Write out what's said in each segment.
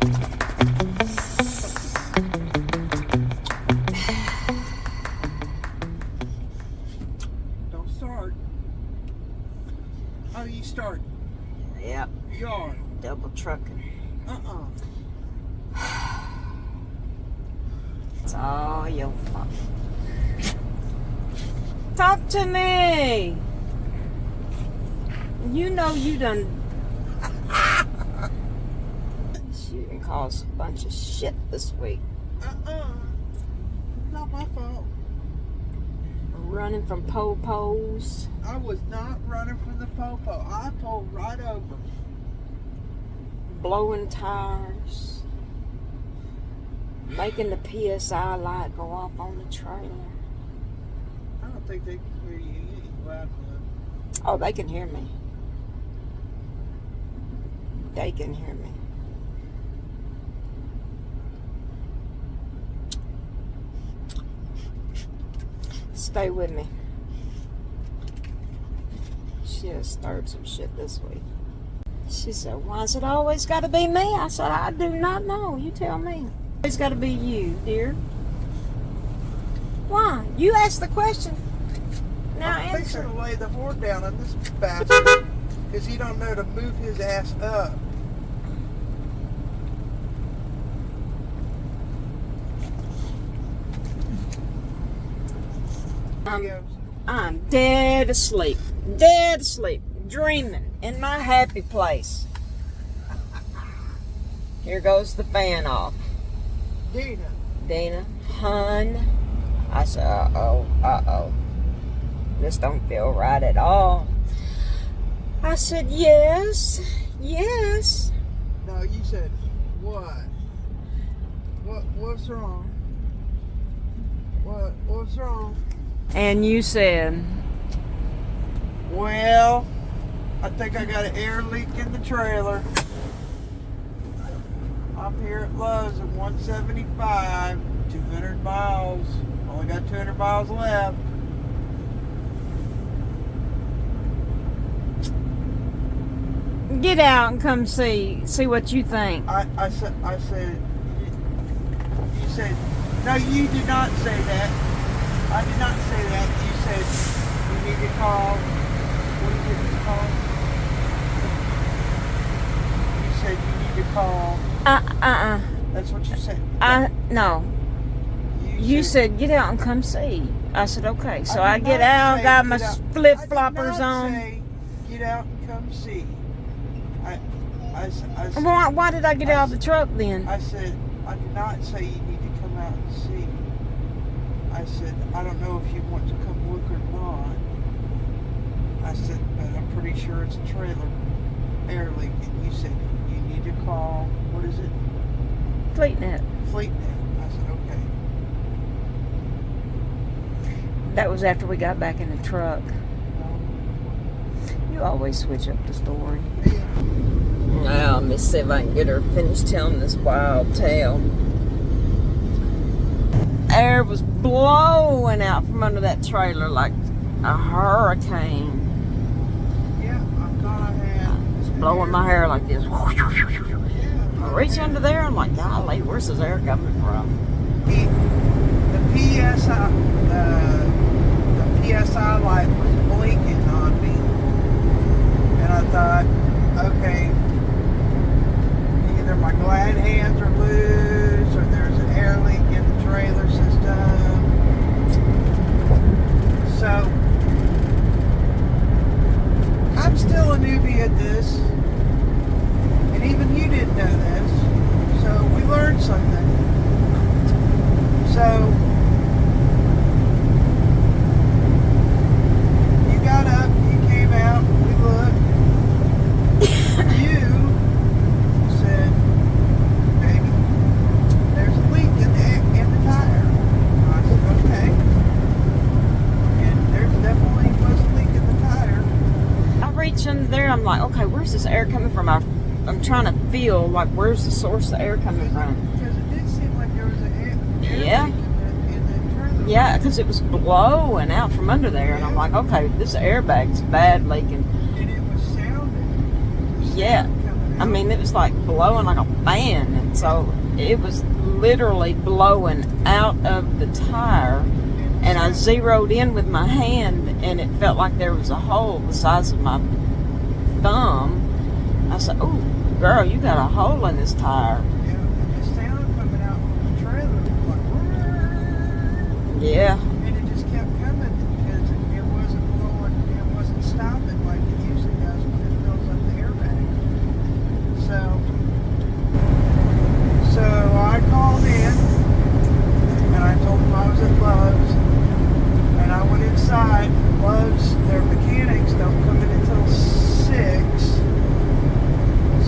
Don't start. How do you start? Yep. You are. Doubletruckn. Uh-uh. It's all your fault. Talk to me. You know you done. You done caused a bunch of shit this week. Not my fault. Running from po-pos. I was not running from the popo. I pulled right over. Blowing tires. Making the PSI light go off on the trailer. I don't think they can hear you. You ain't loud enough. Oh, they can hear me. They can hear me. Stay with me. She has stirred some shit this week. She said, why's it always got to be me? I said, I do not know. You tell me. It's got to be you, dear. Why? You asked the question. Now I'm fixing answer. to lay the board down on this bastard because he don't know to move his ass up. I'm dead asleep. Dead asleep. Dreaming in my happy place. Here goes the fan off. Dina, hun. I said, uh-oh. This don't feel right at all. I said, yes. No, you said, what? What's wrong? What's wrong? And you said, Well, I think I got an air leak in the trailer. I'm here at Lowe's at 175, 200 miles. Only got 200 miles left. get out and come see what you think. I said, you said, no, you did not say that. I did not say that. You said, you need to call. What did you call? You said you need to call. That's what you said. No. You said get out and come see. I said okay. So I get out, got my flip floppers on. Say, get out and come see. I said, Why did I get out of the truck then? I said, I did not say you need to come out and see. I said, I don't know if you want to come look or not. I said, but I'm pretty sure it's a trailer air leak. And you said, you need to call, what is it? FleetNet. FleetNet. I said, okay. That was after we got back in the truck. You always switch up the story. Yeah. Now, let me see if I can get her finished telling this wild tale. Air was blowing out from under that trailer like a hurricane. Yeah, I thought I had. It's blowing my hair like this. Yeah, I reach under there, I'm like, golly, where's this air coming from? the PSI, the PSI light was blinking on me, and I thought, okay, either my glad hands are loose, or there's an air leak in the trailer system. So I'm still a newbie at this, and even you didn't know this, so we learned something. So you got up, you came out, we looked. You said, baby, there's a leak in the tire. I said, okay. And there definitely was a leak in the tire. I reach under there, I'm like, okay, where's this air coming from? I'm trying to feel like where's the source of air coming from? Because it did seem like there was an air Yeah. leak in the trailer. Yeah, because it was blowing out from under there, and I'm like, okay, this airbag's bad leaking. And it was sounding. Yeah. Coming I out. mean, it was like blowing like a fan, and So it was literally blowing out of the tire, and I zeroed in with my hand, and it felt like there was a hole the size of my thumb. I said, "Oh, girl, you got a hole in this tire." Yeah, and the sound coming out from the trailer was like, yeah. and it just kept coming because it wasn't blowing, it wasn't stopping like it usually does when it fills up the airbag. So I called in and I told them I was at Lowe's, and I went inside. Lowe's, their mechanics don't come in until 6.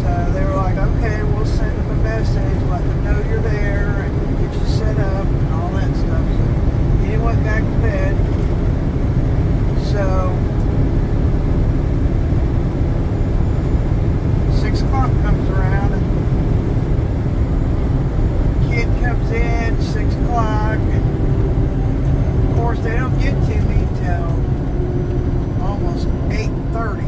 So they were like, okay, we'll send them a message, let them know you're there, and get you set up and all that stuff. So he went back to bed. So 6 o'clock comes around, and kid comes in 6 o'clock, and of course they don't get to me till almost 8:30.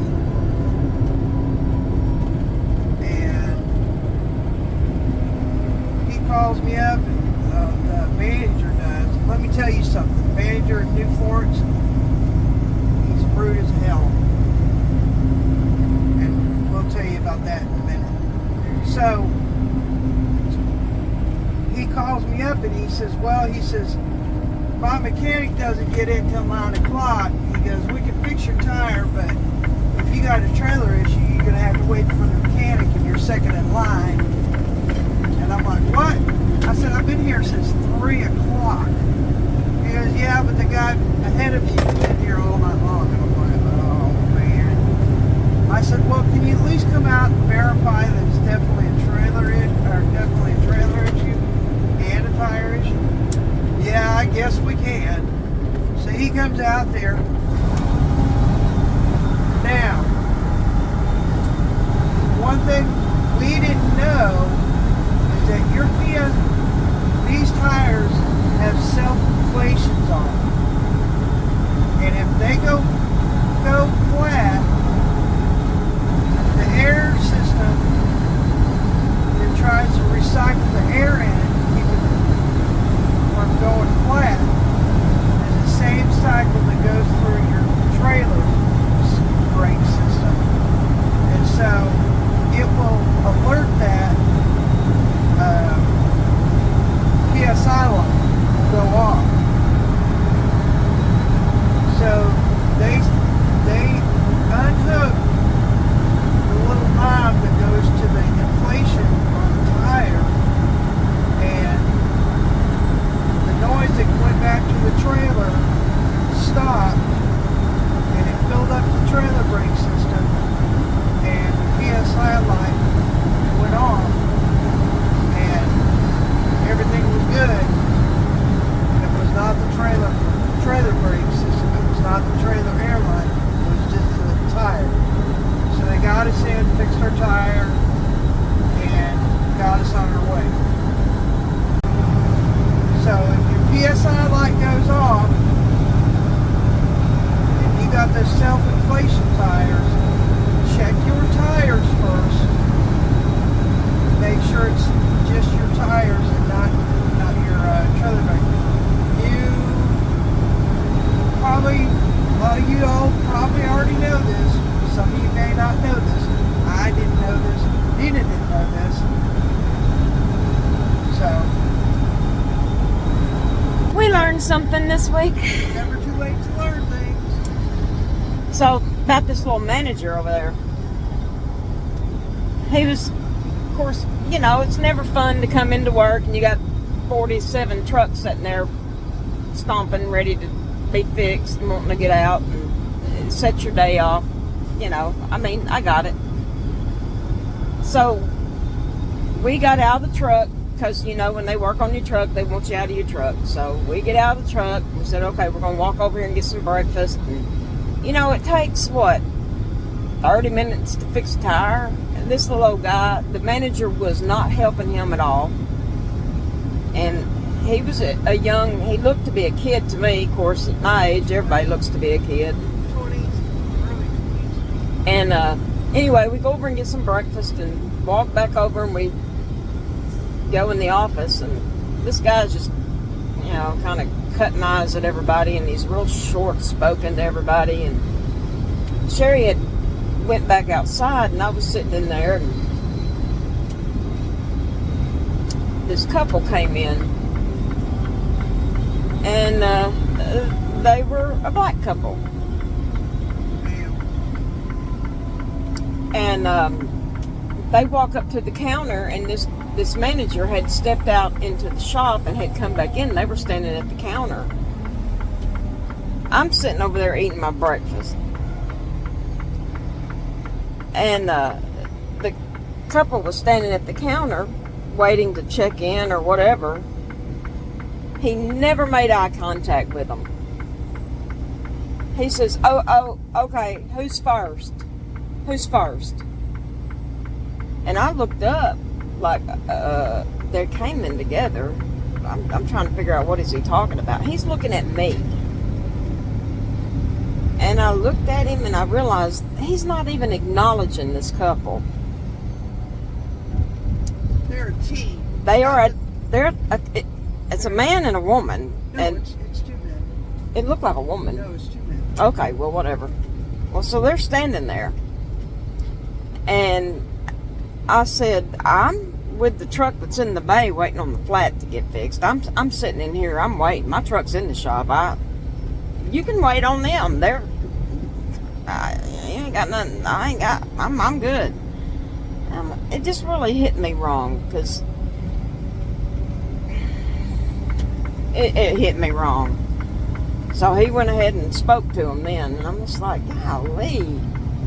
Calls me up, and the manager does. Let me tell you something. The manager at New Florence, he's rude as hell. And we'll tell you about that in a minute. So, he calls me up and he says, my mechanic doesn't get in till 9 o'clock. He goes, we can fix your tire, but if you got a trailer issue, you're going to have to wait for the mechanic and you're second in line. And I'm like, what? I said, I've been here since 3 o'clock. He goes, yeah, but the guy ahead of you has been here all night long. And I'm like, oh, man. I said, well, can you at least come out and verify that it's definitely a trailer issue and a tire issue? Yeah, I guess we can. So he comes out there. Now, one thing we didn't know that these tires have self-inflations on them. And if they go flat, the air system that tries to recycle the air in it to keep it from going flat is the same cycle that goes through your trailer's brake system. And so it will alert that PSI line will go off. So they unhook the little knob that goes to the inflation on the tire, and the noise that went back to the trailer stopped, and it filled up the trailer brake system, and the PSI light went off. Everything was good. It was not the trailer brake system. It was not the trailer airline. It was just the tire. So they got us in, fixed our tire, and got us on our way. So if your PSI light goes off, and you got those self-inflation tires, check your tires first. Make sure it's just your tires and not your trailer brake. A lot of you all probably already know this. Some of you may not know this. I didn't know this. Nina didn't know this. So We learned something this week. Never too late to learn things. So, about this little manager over there. He was, of course, you know, it's never fun to come into work and you got 47 trucks sitting there stomping, ready to be fixed and wanting to get out and set your day off. You know, I mean, I got it. So, we got out of the truck because, you know, when they work on your truck, they want you out of your truck. So, we get out of the truck. We said, okay, we're going to walk over here and get some breakfast. And, you know, it takes, 30 minutes to fix a tire? And this little old guy, the manager was not helping him at all. And he was he looked to be a kid to me. Of course, at my age, everybody looks to be a kid. 20s, early 20s. And anyway, we go over and get some breakfast and walk back over, and we go in the office, and this guy's just, you know, kind of cutting eyes at everybody, and he's real short spoken to everybody. And Sherry had went back outside, and I was sitting in there, and this couple came in, and they were a black couple. And they walk up to the counter, and this manager had stepped out into the shop and had come back in. They were standing at the counter. I'm sitting over there eating my breakfast. And the couple was standing at the counter waiting to check in or whatever. He never made eye contact with them. He says, oh, okay, who's first? Who's first? And I looked up like they came in together. I'm trying to figure out what is he talking about. He's looking at me. And I looked at him and I realized he's not even acknowledging this couple. They're a team. It's a man and a woman. No, and it's two men. it looked like a woman. No, it's two men. Okay, well, whatever. Well, so they're standing there. And I said, I'm with the truck that's in the bay waiting on the flat to get fixed. I'm sitting in here. I'm waiting. My truck's in the shop. You can wait on them. You ain't got nothing. I'm good. It just really hit me wrong because it hit me wrong. So he went ahead and spoke to him then, and I'm just like, golly,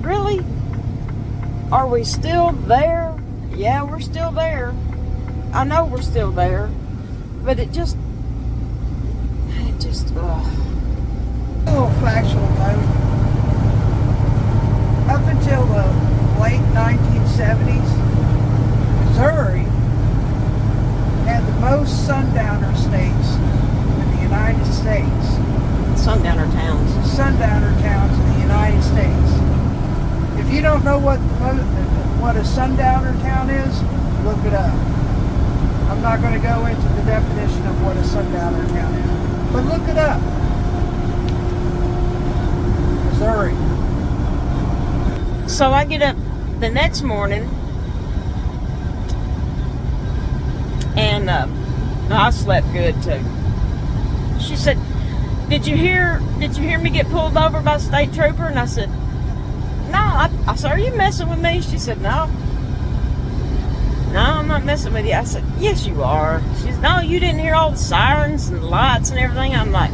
really? Are we still there? Yeah, we're still there. I know we're still there, but it just, A little factual note. Up until the late 1970s, Missouri had the most sundowner states in the United States. Sundowner towns in the United States. If you don't know what a sundowner town is, look it up. I'm not going to go into the definition of what a sundowner town is, but look it up. Missouri. So I get up the next morning, and I slept good too. She said, Did you hear me get pulled over by a state trooper? And I said, no. I said, are you messing with me? She said, no, I'm not messing with you. I said, yes, you are. She said, no, you didn't hear all the sirens and lights and everything. I'm like,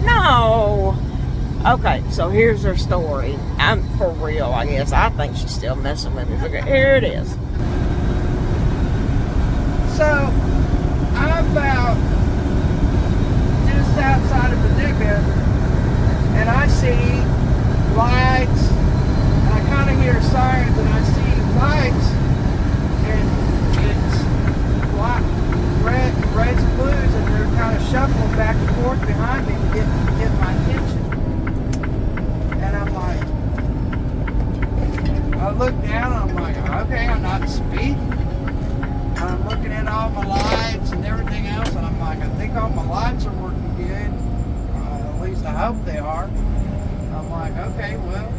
no. Okay, so here's her story. I'm for real, I guess. I think she's still messing with me. Look, here it is. So, I'm about just outside of Paducah, and I see lights, and I kind of hear sirens, and I see lights, and it's reds and blues, and they're kind of shuffling back and forth behind me to get my attention. And I'm like, I look down, and I'm like, okay, I'm not speeding. I'm looking at all my lights and everything else, and I'm like, I think all my lights are working good. At least I hope they are. I'm like, okay, well.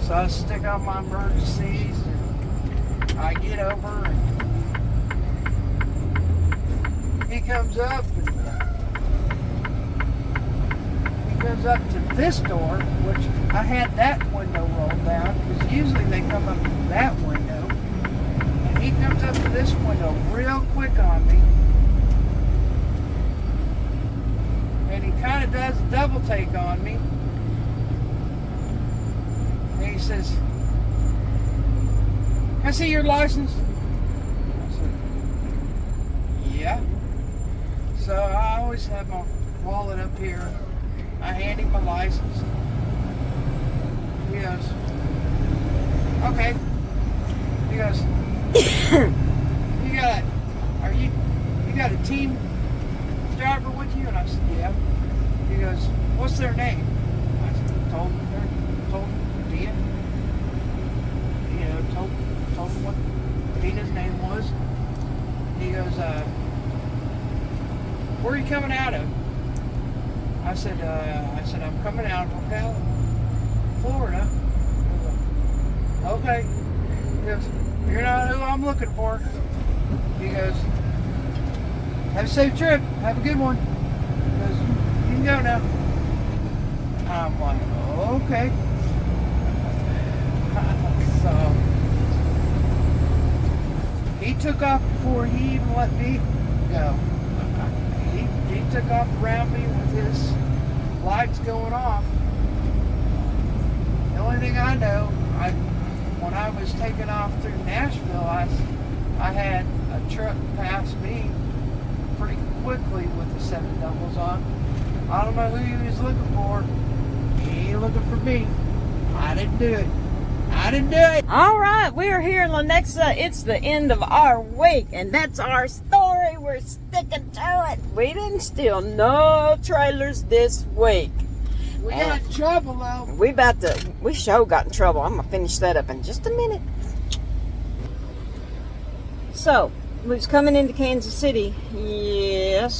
So I stick on my emergencies, and I get over, and he comes up, and he comes up to this door, which I had that window rolled down, because usually they come up to that window. He comes up to this window real quick on me, and he kind of does a double take on me, and he says, can I see your license? I said, yeah. So I always have my wallet up here. I hand him my license. He goes, okay. He goes, you got a team driver with you? And I said, yeah. He goes, what's their name? I said, told him Dia. Told him what Dina's name was. He goes, where are you coming out of? I said, I'm coming out of Ocala, Florida. Okay. He goes, you're not who I'm looking for. He goes, have a safe trip. Have a good one. He goes, you can go now. I'm like, okay. So he took off before he even let me go. He took off around me with his lights going off. The only thing I know, when I was taking off through Nashville, I had a truck pass me pretty quickly with the 7 doubles on. I don't know who he was looking for. He ain't looking for me. I didn't do it. I didn't do it. All right, we are here in Lenexa. It's the end of our week, and that's our story. We're sticking to it. We didn't steal no trailers this week. We got in trouble though. We sure got in trouble. I'm gonna finish that up in just a minute. So, we was coming into Kansas City yesterday,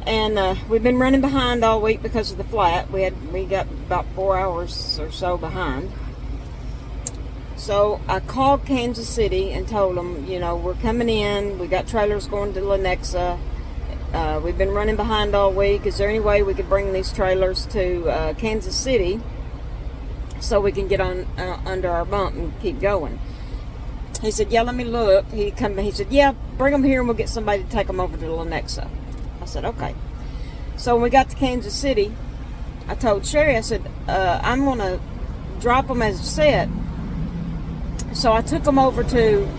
and we've been running behind all week because of the flat. We got about 4 hours or so behind. So I called Kansas City and told them, you know, we're coming in. We got trailers going to Lenexa. We've been running behind all week. Is there any way we could bring these trailers to Kansas City so we can get on under our bump and keep going? He said, yeah, let me look. He said, yeah, bring them here and we'll get somebody to take them over to Lenexa. I said, okay. So when we got to Kansas City, I told Sherry, I said, I'm going to drop them as a set. So I took them over to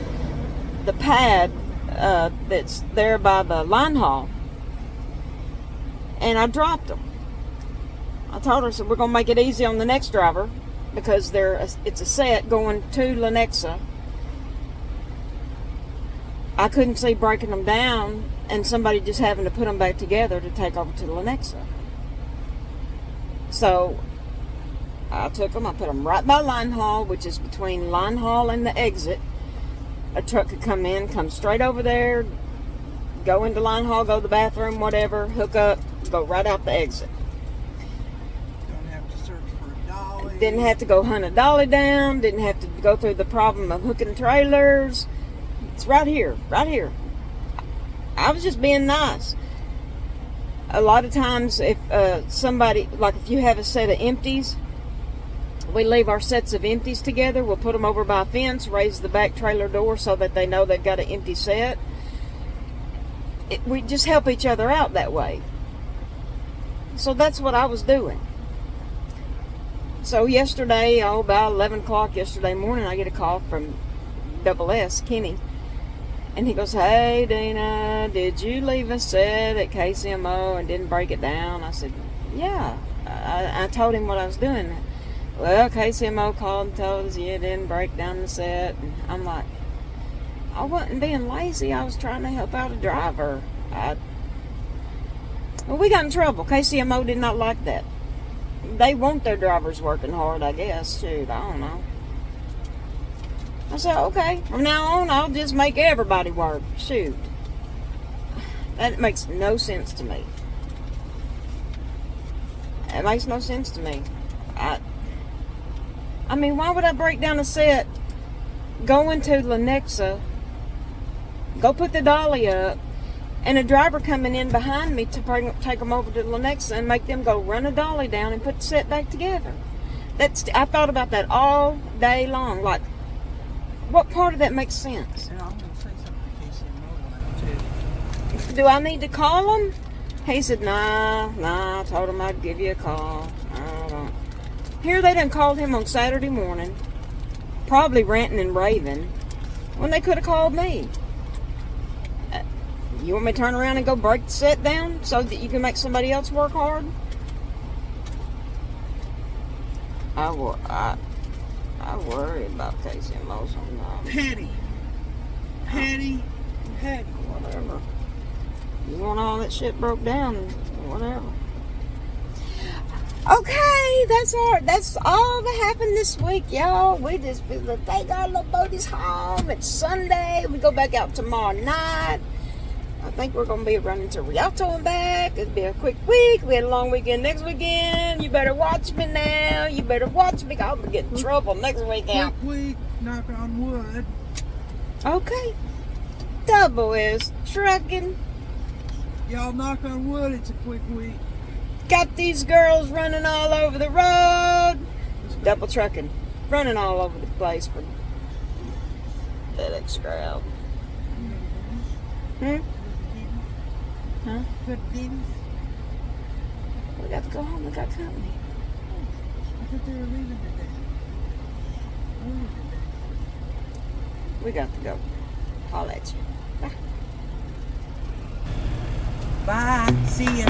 the pad that's there by the line haul, and I dropped them. I told her, I said, we're going to make it easy on the next driver because it's a set going to Lenexa. I couldn't see breaking them down and somebody just having to put them back together to take over to Lenexa. So I took them, I put them right by line haul, which is between line haul and the exit. A truck could come in, come straight over there, go into line haul, go to the bathroom, whatever, hook up, go right out the exit. Don't have to search for a dolly. Didn't have to go hunt a dolly down, didn't have to go through the problem of hooking trailers. It's right here, right here. I was just being nice. A lot of times if somebody, like if you have a set of empties, we leave our sets of empties together. We'll put them over by a fence, raise the back trailer door so that they know they've got an empty set. We just help each other out that way. So that's what I was doing. So yesterday, about 11 o'clock yesterday morning, I get a call from Double S, Kenny. And he goes, hey, Dina, did you leave a set at KCMO and didn't break it down? I said, yeah. I told him what I was doing. Well, KCMO called and told us you didn't break down the set. And I'm like, I wasn't being lazy. I was trying to help out a driver. Well, we got in trouble. KCMO did not like that. They want their drivers working hard, I guess. Shoot, I don't know. I said, okay, from now on, I'll just make everybody work. Shoot. That makes no sense to me. It makes no sense to me. I mean, why would I break down a set, go into Lenexa, go put the dolly up, and a driver coming in behind me to take them over to Lenexa and make them go run a dolly down and put the set back together? I thought about that all day long. Like, what part of that makes sense? And I'm going to say something to KCMO too. Do I need to call him? He said, nah, I told him I'd give you a call. I don't. Here they done called him on Saturday morning, probably ranting and raving, when they could have called me. You want me to turn around and go break the set down so that you can make somebody else work hard? I worry about KCMO sometimes. Petty. Whatever. You want all that shit broke down, whatever. Okay, that's all that happened this week, y'all. We just feel to take our little boaties home. It's Sunday. We go back out tomorrow night. I think we're gonna be running to Rialto and back. It'll be a quick week. We had a long weekend next weekend. You better watch me now. You better watch me. I'm gonna get in trouble next weekend. Quick week, knock on wood. Okay. Double is trucking. Y'all knock on wood, it's a quick week. Got these girls running all over the road. Doubletruckn. Running all over the place for FedEx Ground. Hmm? Huh? Good babies. We got to go home. We got company. I thought they were leaving today. We got to go. I'll let you. Bye. Bye. See ya.